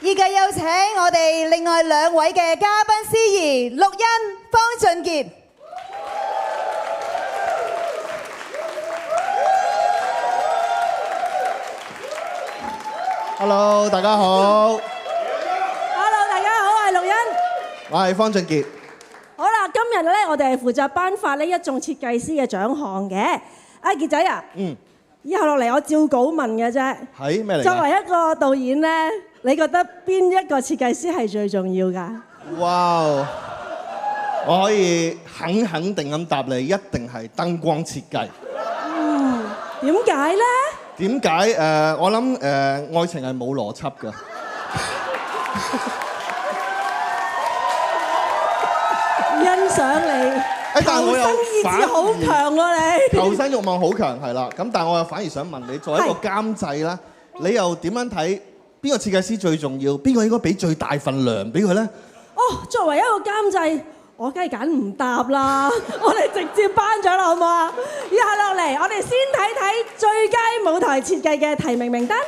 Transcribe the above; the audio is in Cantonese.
依家有請我哋另外兩位嘅嘉賓司儀，陸欣、方俊傑。Hello， 大家好。Hello， 大家好，我係陸欣。我係方俊傑。好啦，今日咧，我哋係負責頒發呢一眾設計師嘅獎項嘅。阿傑仔啊，以後落嚟我照稿問嘅啫。係咩嚟㗎？作為一個導演咧，你覺得邊一個設計師係最重要㗎？哇！我可以肯定咁答你，一定係燈光設計。點解咧？點解？我諗愛情係冇邏輯㗎。欣賞你，但係我又求生意志好強喎你。求生慾望好強係啦，咁但係我又反而想問你，作為一個監製啦，你又點樣睇邊個設計師最重要？邊個應該俾最大份糧俾佢咧？哦，作為一個監製，我梗係揀唔答啦，我哋直接頒獎啦，好唔好啊？以下落嚟，我哋先睇睇最佳舞台設計嘅提名名單。